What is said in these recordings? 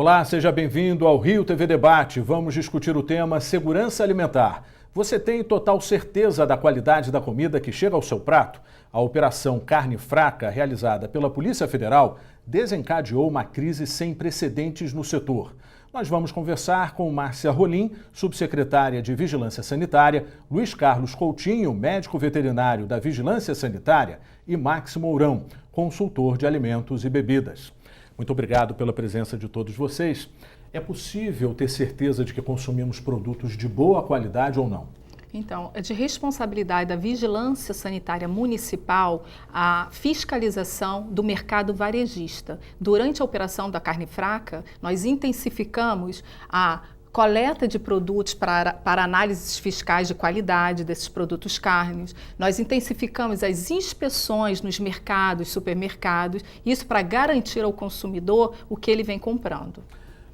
Olá, seja bem-vindo ao Rio TV Debate. Vamos discutir o tema segurança alimentar. Você tem total certeza da qualidade da comida que chega ao seu prato? A Operação Carne Fraca, realizada pela Polícia Federal, desencadeou uma crise sem precedentes no setor. Nós vamos conversar com Márcia Rolim, subsecretária de Vigilância Sanitária, Luiz Carlos Coutinho, médico veterinário da Vigilância Sanitária, e Max Mourão, consultor de alimentos e bebidas. Muito obrigado pela presença de todos vocês. É possível ter certeza de que consumimos produtos de boa qualidade ou não? Então, é de responsabilidade da Vigilância Sanitária Municipal a fiscalização do mercado varejista. Durante a operação da carne fraca, nós intensificamos a coleta de produtos para análises fiscais de qualidade desses produtos carnes. Nós intensificamos as inspeções nos mercados, supermercados, isso para garantir ao consumidor o que ele vem comprando.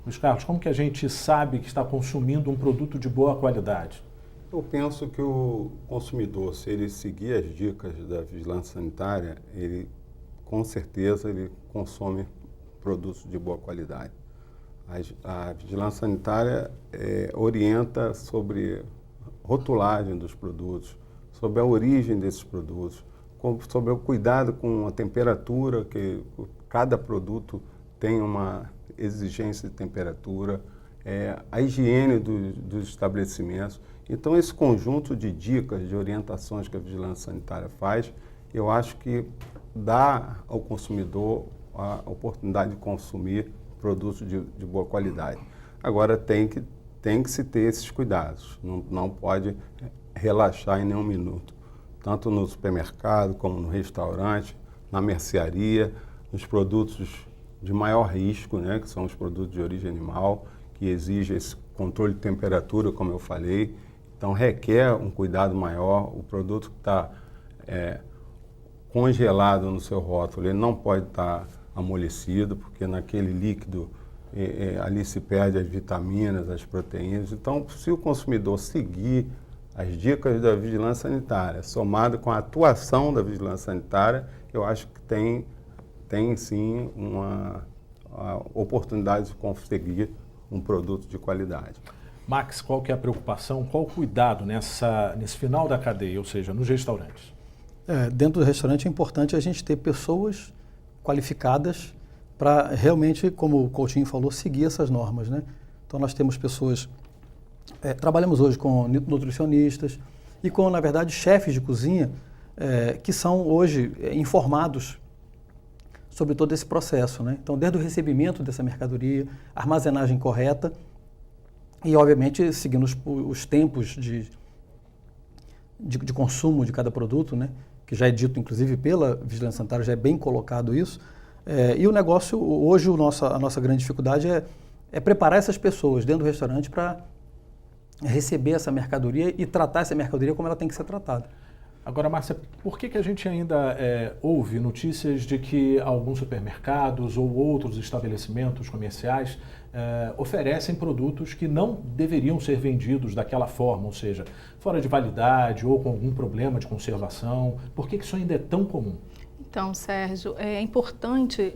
Luiz Carlos, como que a gente sabe que está consumindo um produto de boa qualidade? Eu penso que o consumidor, se ele seguir as dicas da vigilância sanitária, ele com certeza ele consome produtos de boa qualidade. A vigilância sanitária orienta sobre rotulagem dos produtos, sobre a origem desses produtos, sobre o cuidado com a temperatura, que cada produto tem uma exigência de temperatura, a higiene dos estabelecimentos. Então, esse conjunto de dicas, de orientações que a vigilância sanitária faz, eu acho que dá ao consumidor a oportunidade de consumir produtos de boa qualidade. Agora, tem que se ter esses cuidados, não pode relaxar em nenhum minuto, tanto no supermercado, como no restaurante, na mercearia, nos produtos de maior risco, né, que são os produtos de origem animal, que exigem esse controle de temperatura, como eu falei. Então, requer um cuidado maior. O produto que está congelado no seu rótulo, ele não pode estar amolecido, porque naquele líquido ali se perde as vitaminas, as proteínas. Então, se o consumidor seguir as dicas da vigilância sanitária, somado com a atuação da vigilância sanitária, eu acho que tem sim uma oportunidade de conseguir um produto de qualidade. Max, qual que é a preocupação, qual o cuidado nesse final da cadeia, ou seja, nos restaurantes? Dentro do restaurante é importante a gente ter pessoas qualificadas para realmente, como o Coutinho falou, seguir essas normas, né? Então nós temos pessoas, trabalhamos hoje com nutricionistas e com, na verdade, chefes de cozinha que são hoje informados sobre todo esse processo, né? Então, desde o recebimento dessa mercadoria, armazenagem correta e, obviamente, seguindo os tempos de consumo de cada produto, né? Que já é dito, inclusive, pela Vigilância Sanitária, já é bem colocado isso. E o negócio, hoje, a nossa grande dificuldade é preparar essas pessoas dentro do restaurante para receber essa mercadoria e tratar essa mercadoria como ela tem que ser tratada. Agora, Márcia, por que a gente ainda ouve notícias de que alguns supermercados ou outros estabelecimentos comerciais oferecem produtos que não deveriam ser vendidos daquela forma, ou seja, fora de validade ou com algum problema de conservação? Por que isso ainda é tão comum? Então, Sérgio, é importante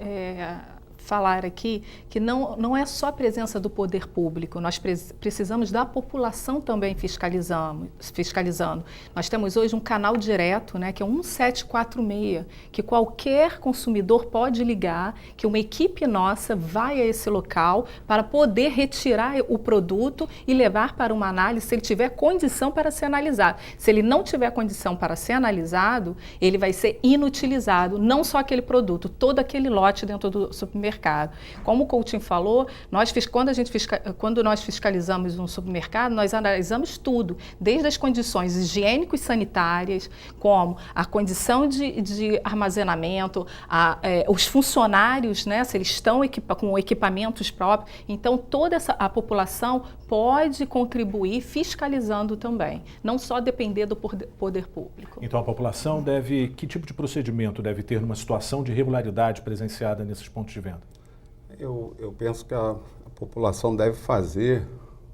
falar aqui que não é só a presença do poder público, nós precisamos da população também fiscalizando. Nós temos hoje um canal direto, né, que é 1746, que qualquer consumidor pode ligar, que uma equipe nossa vai a esse local para poder retirar o produto e levar para uma análise se ele tiver condição para ser analisado. Se ele não tiver condição para ser analisado, ele vai ser inutilizado, não só aquele produto, todo aquele lote dentro do supermercado. Como o Coutinho falou, quando nós fiscalizamos um supermercado, nós analisamos tudo, desde as condições higiênicas e sanitárias, como a condição de armazenamento, os funcionários, né, se eles estão com equipamentos próprios. Então, toda a população pode contribuir fiscalizando também, não só depender do poder público. Então, a população que tipo de procedimento deve ter numa situação de irregularidade presenciada nesses pontos de venda? Eu penso que a população deve fazer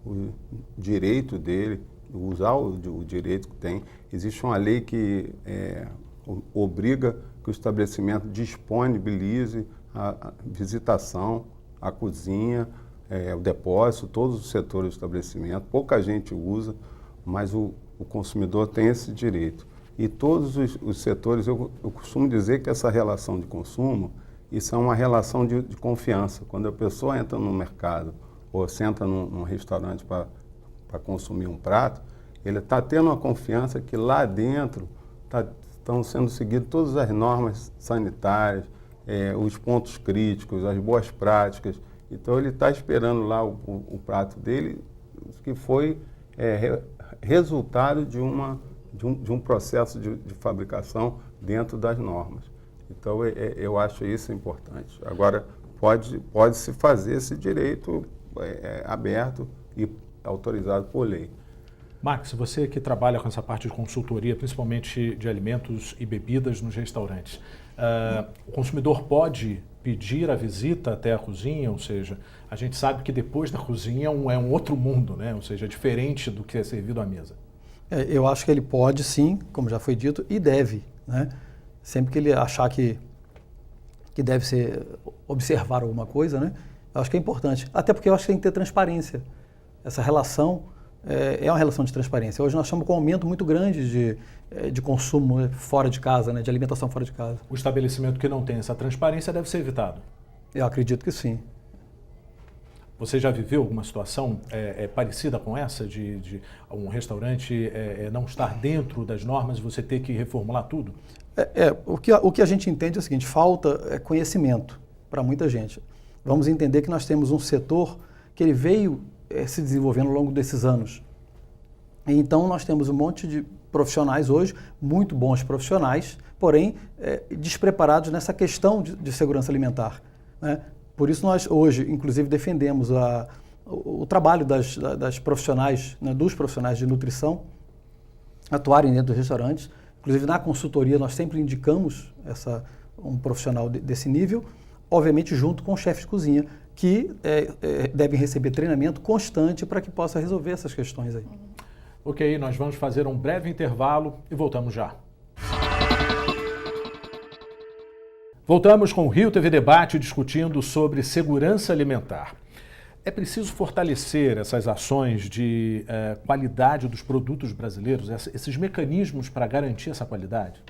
o direito dele, usar o direito que tem. Existe uma lei que obriga que o estabelecimento disponibilize a visitação à cozinha o depósito, todos os setores do estabelecimento, pouca gente usa, mas o consumidor tem esse direito. E todos os setores, eu costumo dizer que essa relação de consumo, isso é uma relação de confiança. Quando a pessoa entra no mercado ou senta num restaurante para consumir um prato, ele está tendo uma confiança que lá dentro estão sendo seguidas todas as normas sanitárias, os pontos críticos, as boas práticas. Então ele está esperando lá o prato dele, que foi resultado de um processo de fabricação dentro das normas. Então eu acho isso importante. Agora, pode-se fazer esse direito aberto e autorizado por lei. Max, você que trabalha com essa parte de consultoria, principalmente de alimentos e bebidas nos restaurantes, o consumidor pode pedir a visita até a cozinha, ou seja, a gente sabe que depois da cozinha é um outro mundo, né? Ou seja, é diferente do que é servido à mesa. Eu acho que ele pode sim, como já foi dito, e deve, né? Sempre que ele achar que deve ser observar alguma coisa, né? Eu acho que é importante, até porque eu acho que tem que ter transparência. Essa relação é uma relação de transparência. Hoje nós estamos com um aumento muito grande de consumo fora de casa, né, de alimentação fora de casa. O estabelecimento que não tem essa transparência deve ser evitado? Eu acredito que sim. Você já viveu alguma situação parecida com essa, de um restaurante não estar dentro das normas e você ter que reformular tudo? O que a gente entende é o seguinte, falta conhecimento para muita gente. Vamos entender que nós temos um setor que ele veio se desenvolvendo ao longo desses anos. E então nós temos um monte de profissionais hoje, muito bons profissionais, porém despreparados nessa questão de segurança alimentar, né? Por isso nós hoje, inclusive, defendemos o trabalho das profissionais, né, dos profissionais de nutrição atuarem dentro dos restaurantes. Inclusive na consultoria nós sempre indicamos um profissional desse nível, obviamente junto com o chefe de cozinha, que devem receber treinamento constante para que possa resolver essas questões aí. Ok, nós vamos fazer um breve intervalo e voltamos já. Voltamos com o Rio TV Debate discutindo sobre segurança alimentar. É preciso fortalecer essas ações de qualidade dos produtos brasileiros, esses mecanismos para garantir essa qualidade?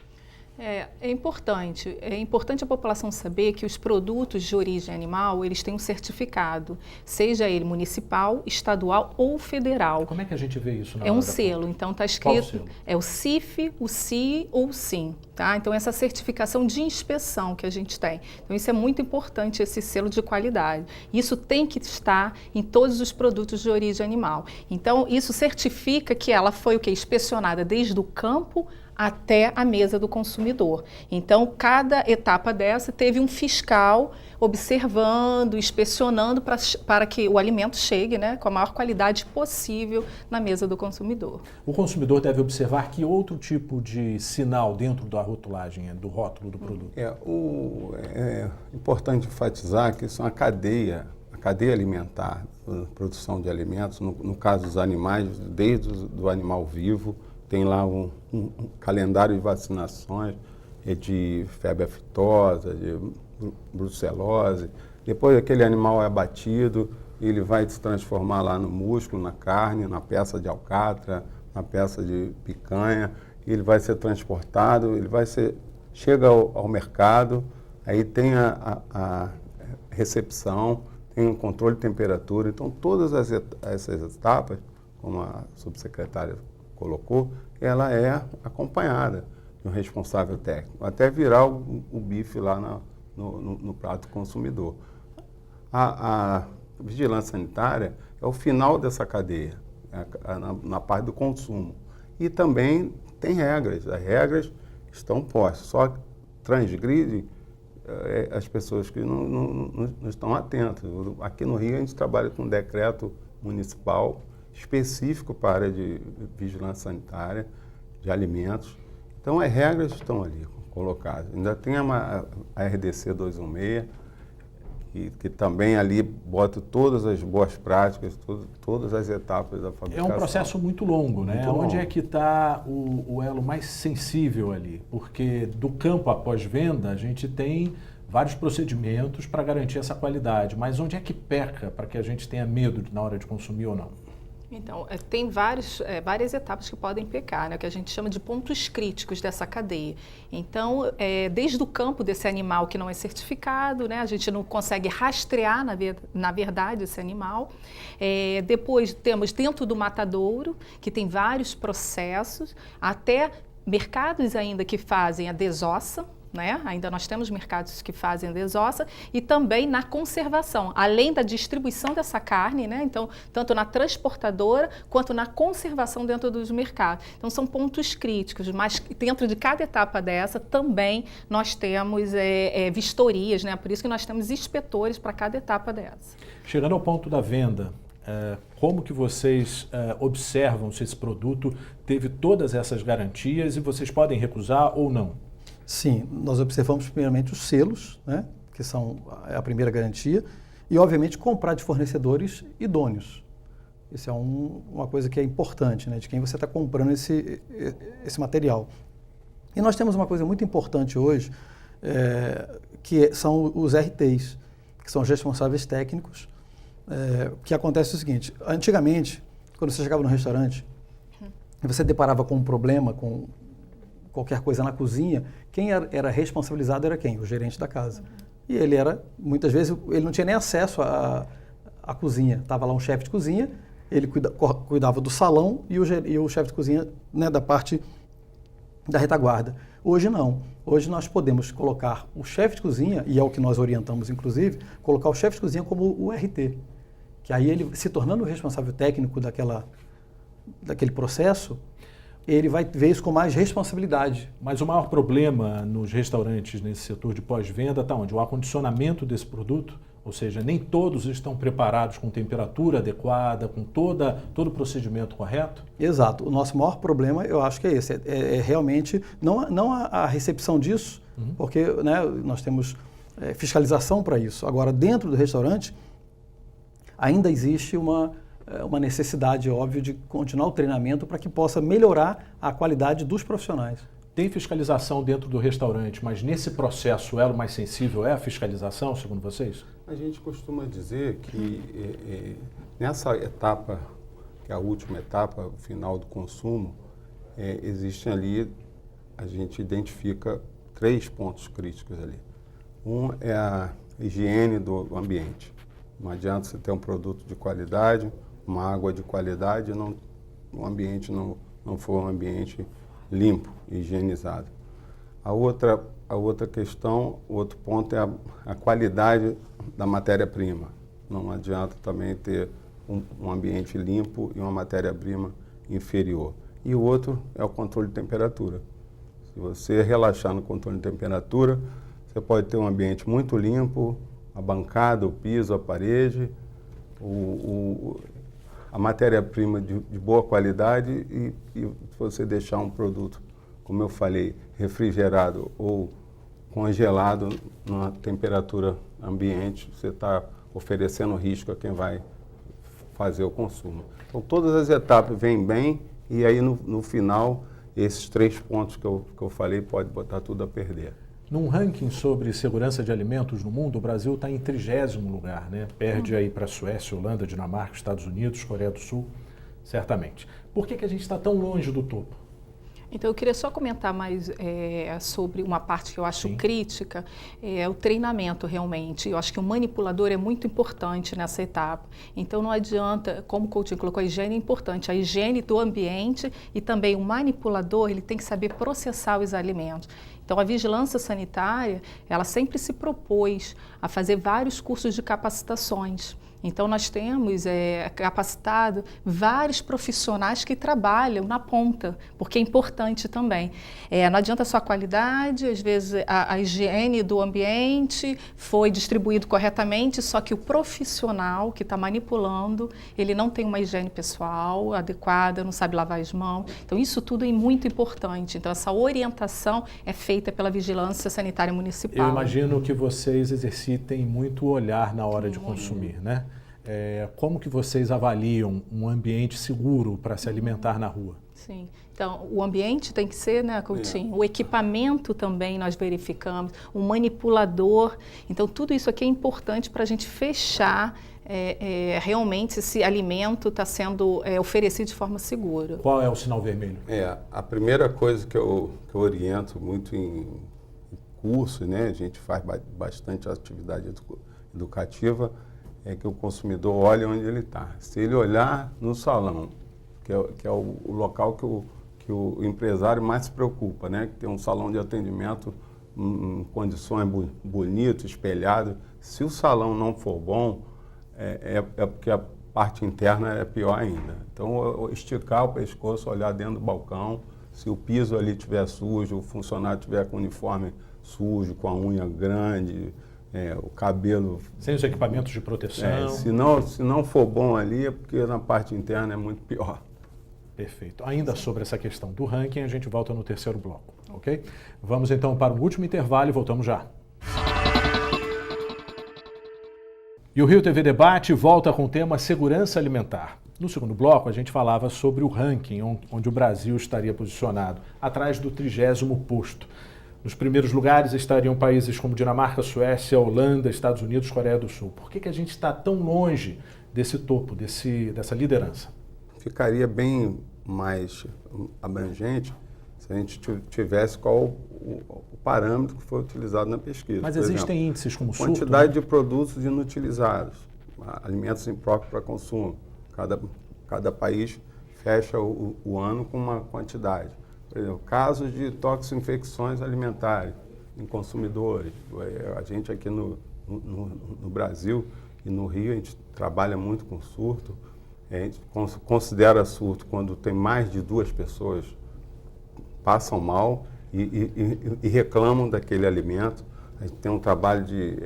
É importante a população saber que os produtos de origem animal, eles têm um certificado, seja ele municipal, estadual ou federal. Como é que a gente vê isso na hora? É um selo, então está escrito, é o CIF, o CI ou o SIM, tá? Então essa certificação de inspeção que a gente tem. Então isso é muito importante, esse selo de qualidade. Isso tem que estar em todos os produtos de origem animal. Então isso certifica que ela foi inspecionada desde o campo até a mesa do consumidor. Então, cada etapa dessa teve um fiscal observando, inspecionando para que o alimento chegue, né, com a maior qualidade possível na mesa do consumidor. O consumidor deve observar que outro tipo de sinal dentro da rotulagem, do rótulo do produto? É importante enfatizar que isso é uma cadeia alimentar, a produção de alimentos, no caso dos animais, desde o animal vivo. Tem lá um calendário de vacinações de febre aftosa, de brucelose. Depois aquele animal é abatido, ele vai se transformar lá no músculo, na carne, na peça de alcatra, na peça de picanha. Ele vai ser transportado, chega ao mercado, aí tem a recepção, tem um controle de temperatura. Então todas essas etapas, como a subsecretária colocou, ela é acompanhada de um responsável técnico, até virar o bife lá no prato consumidor. A vigilância sanitária é o final dessa cadeia, na parte do consumo. E também tem regras, as regras estão postas, só transgridem as pessoas que não estão atentas. Aqui no Rio a gente trabalha com um decreto municipal específico para a área de vigilância sanitária, de alimentos. Então, as regras estão ali colocadas. Ainda tem a RDC 216, que também ali bota todas as boas práticas, todas as etapas da fabricação. É um processo muito longo, né? Muito Onde longo. é que está o elo mais sensível ali? Porque do campo após venda, a gente tem vários procedimentos para garantir essa qualidade, mas onde é que peca para que a gente tenha medo na hora de consumir ou não? Então, tem várias etapas que podem pecar, né, que a gente chama de pontos críticos dessa cadeia. Então, desde o campo desse animal que não é certificado, né, a gente não consegue rastrear, na verdade, esse animal. Depois temos dentro do matadouro, que tem vários processos, até mercados ainda que fazem a desossa, né? Ainda nós temos mercados que fazem a desossa, e também na conservação, além da distribuição dessa carne, né? Então, tanto na transportadora quanto na conservação dentro dos mercados. Então, são pontos críticos, mas dentro de cada etapa dessa também nós temos vistorias, né? Por isso que nós temos inspetores para cada etapa dessa. Chegando ao ponto da venda, como que vocês observam se esse produto teve todas essas garantias e vocês podem recusar ou não? Sim, nós observamos primeiramente os selos, né, que são a primeira garantia, e obviamente comprar de fornecedores idôneos. Isso é uma coisa que é importante, né, de quem você está comprando esse material. E nós temos uma coisa muito importante hoje, que são os RTs, que são os responsáveis técnicos, que acontece o seguinte: antigamente, quando você chegava no restaurante, e você deparava com um problema, com qualquer coisa na cozinha, quem era responsabilizado era quem? O gerente da casa. E ele muitas vezes, ele não tinha nem acesso à cozinha. Estava lá um chefe de cozinha, ele cuidava do salão e o chefe de cozinha, né, da parte da retaguarda. Hoje não. Hoje nós podemos colocar o chefe de cozinha, e é o que nós orientamos inclusive, colocar o chefe de cozinha como o RT. Que aí ele, se tornando o responsável técnico daquele processo, ele vai ver isso com mais responsabilidade. Mas o maior problema nos restaurantes, nesse setor de pós-venda, está onde? O acondicionamento desse produto, ou seja, nem todos estão preparados com temperatura adequada, com todo o procedimento correto? Exato. O nosso maior problema, eu acho que é esse, realmente, não a recepção disso, porque, né, nós temos fiscalização para isso. Agora, dentro do restaurante, ainda existe uma necessidade, óbvio, de continuar o treinamento para que possa melhorar a qualidade dos profissionais. Tem fiscalização dentro do restaurante, mas nesse processo o elo mais sensível é a fiscalização, segundo vocês? A gente costuma dizer que nessa etapa, que é a última etapa, o final do consumo, existem ali, a gente identifica 3 pontos críticos ali. Um é a higiene do ambiente. Não adianta você ter um produto de qualidade, uma água de qualidade, o ambiente não for um ambiente limpo, higienizado. A outra questão, o outro ponto é a qualidade da matéria-prima. Não adianta também ter um ambiente limpo e uma matéria-prima inferior. E o outro é o controle de temperatura. Se você relaxar no controle de temperatura, você pode ter um ambiente muito limpo, a bancada, o piso, a parede, a matéria-prima de boa qualidade e se você deixar um produto, como eu falei, refrigerado ou congelado na temperatura ambiente, você está oferecendo risco a quem vai fazer o consumo. Então, todas as etapas vêm bem e aí no final, esses 3 pontos que eu falei pode botar tudo a perder. Num ranking sobre segurança de alimentos no mundo, o Brasil está em 30º lugar, né? Perde aí para a Suécia, Holanda, Dinamarca, Estados Unidos, Coreia do Sul, certamente. Por que a gente está tão longe do topo? Então, eu queria só comentar mais sobre uma parte que eu acho crítica, o treinamento realmente. Eu acho que o manipulador é muito importante nessa etapa. Então, não adianta, como o Coutinho colocou, a higiene é importante, a higiene do ambiente e também o manipulador, ele tem que saber processar os alimentos. Então, a vigilância sanitária, ela sempre se propôs a fazer vários cursos de capacitações. Então, nós temos capacitado vários profissionais que trabalham na ponta, porque é importante também. Não adianta só a qualidade, às vezes a higiene do ambiente foi distribuído corretamente, só que o profissional que está manipulando, ele não tem uma higiene pessoal adequada, não sabe lavar as mãos. Então, isso tudo é muito importante. Então, essa orientação é feita pela Vigilância Sanitária Municipal. Eu imagino que vocês exercitem muito olhar na hora de consumir, né? Como que vocês avaliam um ambiente seguro para se alimentar na rua? Sim, então o ambiente tem que ser, né, Coutinho? O equipamento também nós verificamos, o manipulador. Então tudo isso aqui é importante para a gente fechar realmente esse alimento está sendo oferecido de forma segura. Qual é o sinal vermelho? A primeira coisa que eu oriento muito em curso, né, a gente faz bastante atividade educativa, é que o consumidor olhe onde ele está. Se ele olhar no salão, que é o local que o empresário mais se preocupa, né? Que tem um salão de atendimento em condições bonitas, espelhado. Se o salão não for bom, é porque a parte interna é pior ainda. Então, esticar o pescoço, olhar dentro do balcão, se o piso ali estiver sujo, o funcionário estiver com o uniforme sujo, com a unha grande, o cabelo... Sem os equipamentos de proteção. Se não for bom ali, é porque na parte interna é muito pior. Perfeito. Ainda sobre essa questão do ranking, a gente volta no terceiro bloco, ok? Vamos então para o último intervalo e voltamos já. E o Rio TV Debate volta com o tema segurança alimentar. No segundo bloco, a gente falava sobre o ranking, onde o Brasil estaria posicionado, atrás do 30º posto. Nos primeiros lugares estariam países como Dinamarca, Suécia, Holanda, Estados Unidos, Coreia do Sul. Por que a gente está tão longe desse topo, dessa liderança? Ficaria bem mais abrangente se a gente tivesse qual o parâmetro que foi utilizado na pesquisa. Mas existem índices como surto? Quantidade de produtos inutilizados, alimentos impróprios para consumo. Cada país fecha o ano com uma quantidade. Por exemplo, casos de toxinfecções alimentares em consumidores. A gente aqui no Brasil e no Rio, a gente trabalha muito com surto. A gente considera surto quando tem mais de 2 pessoas passam mal e reclamam daquele alimento. A gente tem um trabalho de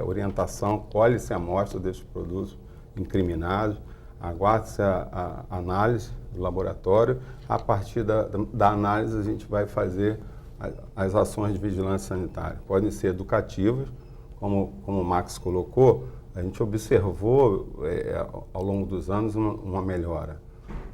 orientação, colhe-se a amostra desses produtos incriminados, aguarda-se a análise do laboratório. A partir da análise, a gente vai fazer as ações de vigilância sanitária. Podem ser educativas, como o Max colocou. A gente observou ao longo dos anos uma melhora.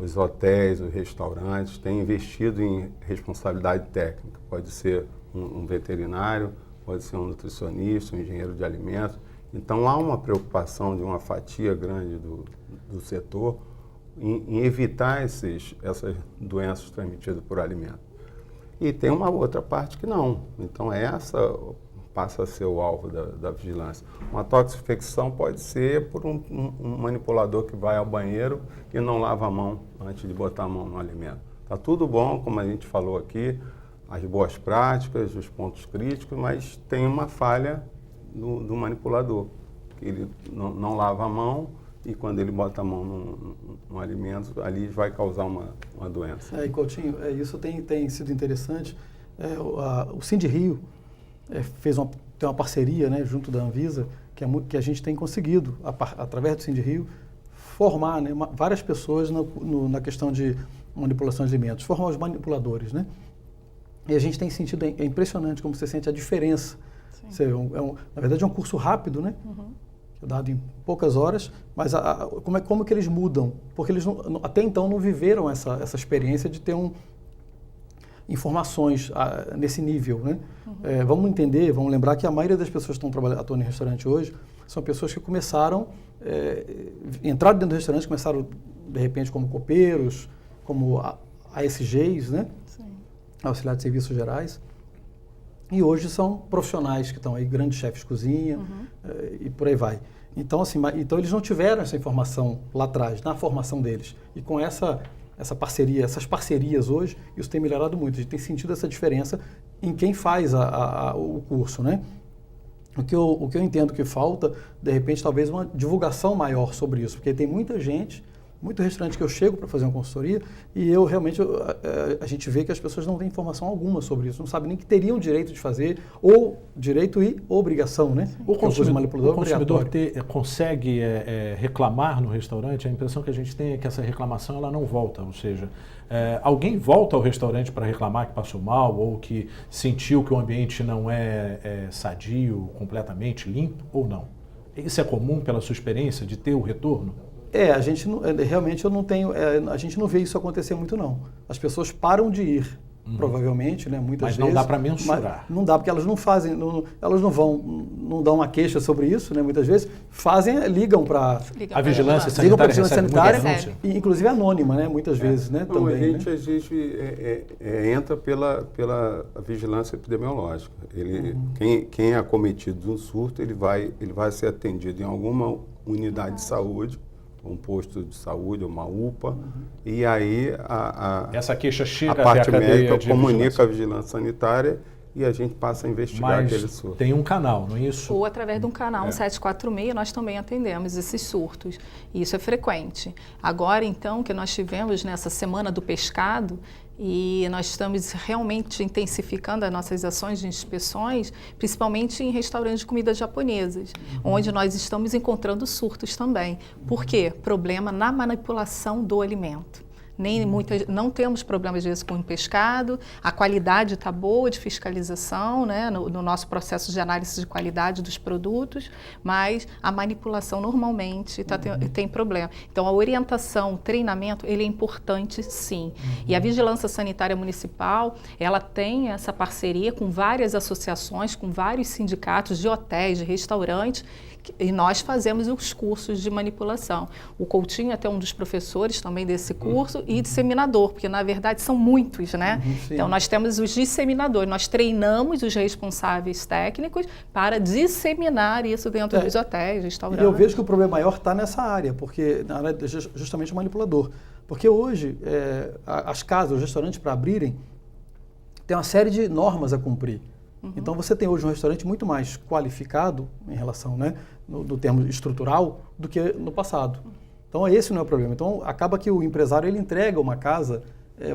Os hotéis, os restaurantes têm investido em responsabilidade técnica. Pode ser um veterinário, pode ser um nutricionista, um engenheiro de alimentos. Então há uma preocupação de uma fatia grande do setor em evitar essas doenças transmitidas por alimento. E tem uma outra parte que não. Então essa passa a ser o alvo da vigilância. Uma toxinfecção pode ser por um manipulador que vai ao banheiro e não lava a mão antes de botar a mão no alimento. Está tudo bom, como a gente falou aqui, as boas práticas, os pontos críticos, mas tem uma falha do manipulador, que ele não lava a mão e quando ele bota a mão no alimento, ali vai causar uma doença. E Coutinho, isso tem sido interessante. O Sindrio tem uma parceria, né, junto da Anvisa, que a gente tem conseguido, através do Sindrio, formar, né, várias pessoas na questão de manipulação de alimentos, formar os manipuladores, né? E a gente tem sentido, é impressionante como você sente a diferença. Na verdade é um curso rápido, né? Uhum. Dado em poucas horas, mas como que eles mudam? Porque eles até então não viveram essa experiência de ter informações nesse nível, né? Uhum. Vamos lembrar que a maioria das pessoas que estão atuando em restaurante hoje são pessoas que começaram, entraram dentro do restaurante, começaram de repente como copeiros, como ASGs, né? Sim. Auxiliar de Serviços Gerais, e hoje são profissionais que estão aí, grandes chefes de cozinha, e por aí vai. Então, então eles não tiveram essa informação lá atrás, na formação deles. E com essas parcerias hoje, isso tem melhorado muito. A gente tem sentido essa diferença em quem faz o curso, né? O que eu entendo que falta, de repente, talvez uma divulgação maior sobre isso, porque tem muita gente, muito restaurante que eu chego para fazer uma consultoria e a gente vê que as pessoas não têm informação alguma sobre isso, não sabem nem que teriam direito de fazer, ou direito e obrigação, né? O consumidor consegue reclamar no restaurante? A impressão que a gente tem é que essa reclamação ela não volta, ou seja, alguém volta ao restaurante para reclamar que passou mal ou que sentiu que o ambiente não é sadio, completamente limpo ou não? Isso é comum pela sua experiência de ter o retorno? A gente realmente eu não tenho, a gente não vê isso acontecer muito não. As pessoas param de ir, provavelmente, né, muitas vezes. Mas não dá para mensurar. Não dá, porque elas não fazem, elas não dão uma queixa sobre isso, né, muitas vezes. Ligam para a vigilância sanitária, e, inclusive anônima, né, muitas vezes, né, não, também. A gente entra pela vigilância epidemiológica. Quem é acometido de um surto, ele vai ser atendido em alguma unidade de saúde, um posto de saúde, uma UPA, e aí essa queixa chega a parte médica comunica vigilância. a vigilância sanitária e a gente passa a investigar aquele surto. Tem um canal, não é isso? Ou através de um canal 1746, nós também atendemos esses surtos. E isso é frequente. Agora, então, que nós tivemos nessa Semana do Pescado, e nós estamos realmente intensificando as nossas ações de inspeções, principalmente em restaurantes de comidas japonesas, onde nós estamos encontrando surtos também. Por quê? Problema na manipulação do alimento. Não temos problemas, às vezes, com o pescado, a qualidade está boa de fiscalização, né, no nosso processo de análise de qualidade dos produtos, mas a manipulação normalmente tem problema. Então, a orientação, o treinamento, ele é importante, sim. E a Vigilância Sanitária Municipal, ela tem essa parceria com várias associações, com vários sindicatos de hotéis, de restaurantes, e nós fazemos os cursos de manipulação. O Coutinho é até um dos professores também desse curso e disseminador, porque na verdade são muitos, né? Então nós temos os disseminadores, nós treinamos os responsáveis técnicos para disseminar isso dentro dos hotéis, restaurantes. E eu vejo que o problema maior está nessa área, porque na área justamente o manipulador. Porque hoje as casas, os restaurantes para abrirem, tem uma série de normas a cumprir. Então você tem hoje um restaurante muito mais qualificado em relação, né, no termo estrutural, do que no passado. Então esse não é o problema. Então acaba que o empresário ele entrega uma casa,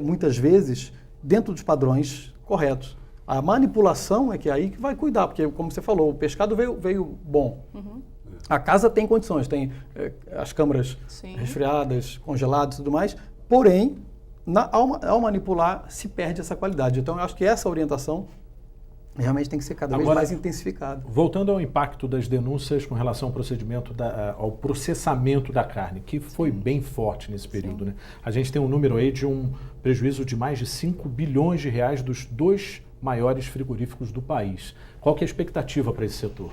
muitas vezes, dentro dos padrões corretos. A manipulação é que é aí que vai cuidar, porque como você falou, o pescado veio bom. A casa tem condições, tem as câmaras resfriadas, congeladas e tudo mais, porém, ao manipular, se perde essa qualidade. Então eu acho que essa orientação realmente tem que ser cada vez mais intensificado. Voltando ao impacto das denúncias com relação ao procedimento, ao processamento da carne, que foi bem forte nesse período, né? A gente tem um número aí de um prejuízo de mais de 5 bilhões de reais dos 2 maiores frigoríficos do país. Qual que é a expectativa para esse setor?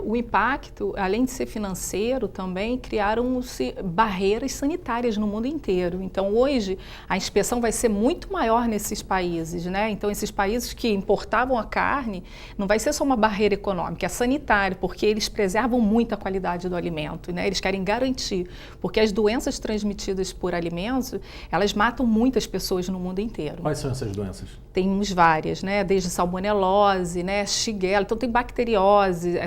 O impacto, além de ser financeiro, também criaram-se barreiras sanitárias no mundo inteiro. Então, hoje, a inspeção vai ser muito maior nesses países, né? Então, esses países que importavam a carne, não vai ser só uma barreira econômica, é sanitária, porque eles preservam muito a qualidade do alimento, né? Eles querem garantir, porque as doenças transmitidas por alimentos, elas matam muitas pessoas no mundo inteiro. Quais são essas doenças? Temos várias, né? Desde salmonelose, né? Shigella, então tem bacteriose,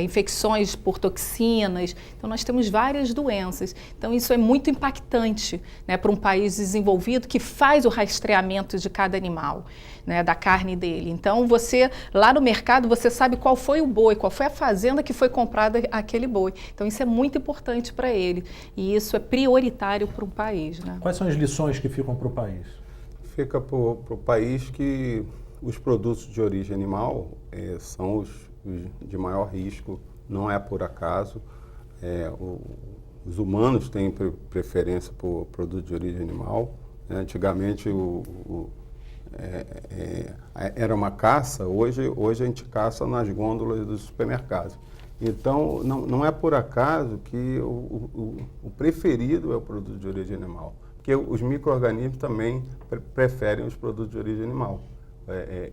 infecções por toxinas. Então nós temos várias doenças. Então isso é muito impactante, né, para um país desenvolvido que faz o rastreamento de cada animal, né, da carne dele. Então você, lá no mercado, você sabe qual foi o boi, qual foi a fazenda que foi comprada aquele boi. Então isso é muito importante para ele. E isso é prioritário para um país, né? Quais são as lições que ficam para o país? Fica para o país que os produtos de origem animal são os de maior risco, não é por acaso. Os humanos têm preferência por produto de origem animal. Antigamente era uma caça, hoje a gente caça nas gôndolas dos supermercados. Então, não é por acaso que o preferido é o produto de origem animal, porque os micro-organismos também preferem os produtos de origem animal.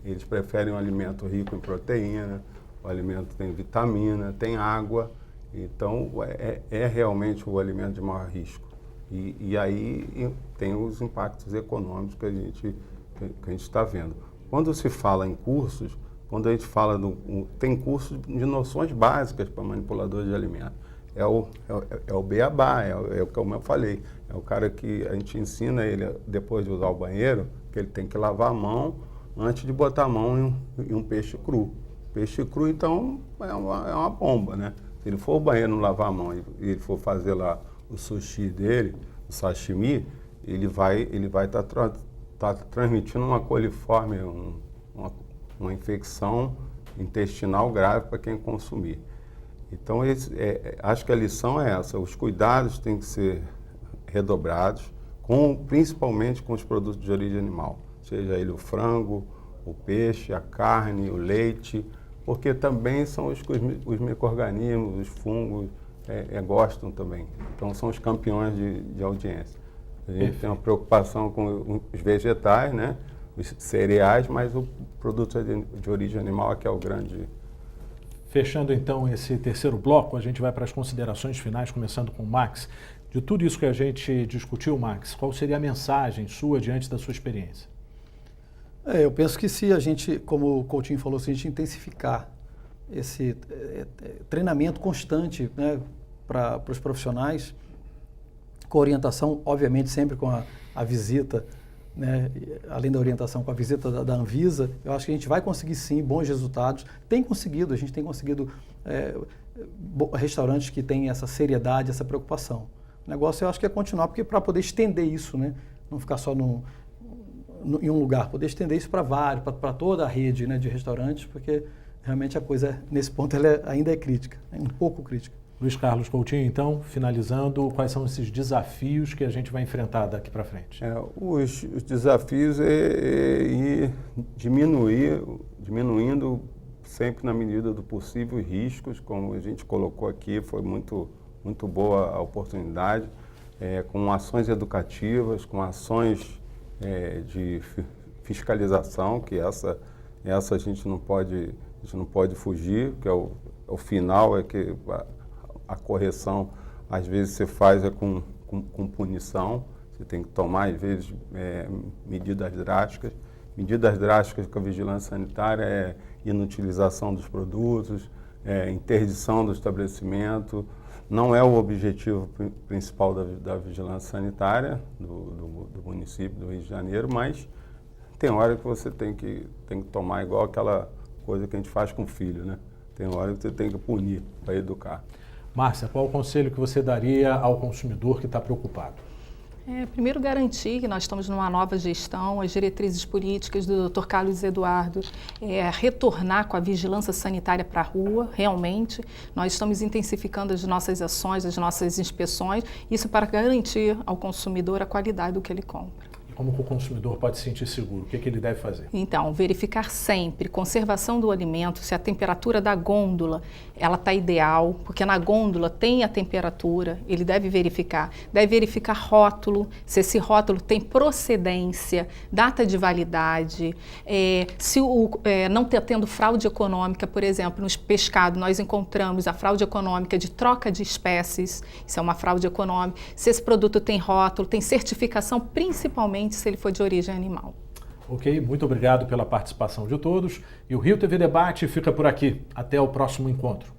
Eles preferem um alimento rico em proteína, o alimento tem vitamina, tem água, então é realmente o alimento de maior risco. E aí tem os impactos econômicos que a gente está vendo. Quando se fala em cursos, quando a gente fala tem cursos de noções básicas para manipulador de alimentos. É o beabá, como eu falei, é o cara que a gente ensina ele, depois de usar o banheiro, que ele tem que lavar a mão antes de botar a mão em um peixe cru. Peixe cru, então, é uma bomba, né? Se ele for ao banheiro não lavar a mão e ele for fazer lá o sushi dele, o sashimi, ele vai estar transmitindo uma coliforme, uma infecção intestinal grave para quem consumir. Então, acho que a lição é essa, os cuidados têm que ser redobrados, principalmente com os produtos de origem animal, seja ele o frango, o peixe, a carne, o leite, porque também são os que os micro-organismos, os fungos gostam também. Então, são os campeões de audiência. A gente tem uma preocupação com os vegetais, né? Os cereais, mas o produto de origem animal é que é o grande. Fechando então esse terceiro bloco, a gente vai para as considerações finais, começando com o Max. De tudo isso que a gente discutiu, Max, qual seria a mensagem sua diante da sua experiência? Eu penso que se a gente, como o Coutinho falou, se a gente intensificar esse treinamento constante, né, para os profissionais, com orientação, obviamente sempre com a visita, né, além da orientação com a visita da Anvisa, eu acho que a gente vai conseguir sim bons resultados. A gente tem conseguido restaurantes que têm essa seriedade, essa preocupação. O negócio eu acho que é continuar, porque para poder estender isso, né, não ficar só em um lugar, poder estender isso para vários, para toda a rede, né, de restaurantes, porque realmente a coisa, nesse ponto, ela ainda é crítica, é um pouco crítica. Luiz Carlos Coutinho, então, finalizando, quais são esses desafios que a gente vai enfrentar daqui para frente? Os desafios é ir diminuindo sempre na medida do possível os riscos, como a gente colocou aqui, foi muito boa a oportunidade, com ações educativas, com ações de fiscalização, que essa a gente não pode fugir, que é o final, que a correção, às vezes, você faz com punição, você tem que tomar, às vezes, medidas drásticas. Medidas drásticas com a vigilância sanitária é inutilização dos produtos, interdição do estabelecimento. Não é o objetivo principal da vigilância sanitária do município do Rio de Janeiro, mas tem hora que você tem que tomar igual aquela coisa que a gente faz com o filho, né? Tem hora que você tem que punir para educar. Márcia, qual o conselho que você daria ao consumidor que está preocupado? Primeiro, garantir que nós estamos numa nova gestão, as diretrizes políticas do Dr. Carlos Eduardo, retornar com a vigilância sanitária para a rua, realmente. Nós estamos intensificando as nossas ações, as nossas inspeções, isso para garantir ao consumidor a qualidade do que ele compra. Como que o consumidor pode se sentir seguro? O que ele deve fazer? Então, verificar sempre conservação do alimento, se a temperatura da gôndola ela está ideal, porque na gôndola tem a temperatura, ele deve verificar rótulo, se esse rótulo tem procedência, data de validade, se não está tendo fraude econômica, por exemplo, nos pescados nós encontramos a fraude econômica de troca de espécies, isso é uma fraude econômica, se esse produto tem rótulo, tem certificação, principalmente se ele for de origem animal. Ok, muito obrigado pela participação de todos. E o Rio TV Debate fica por aqui. Até o próximo encontro.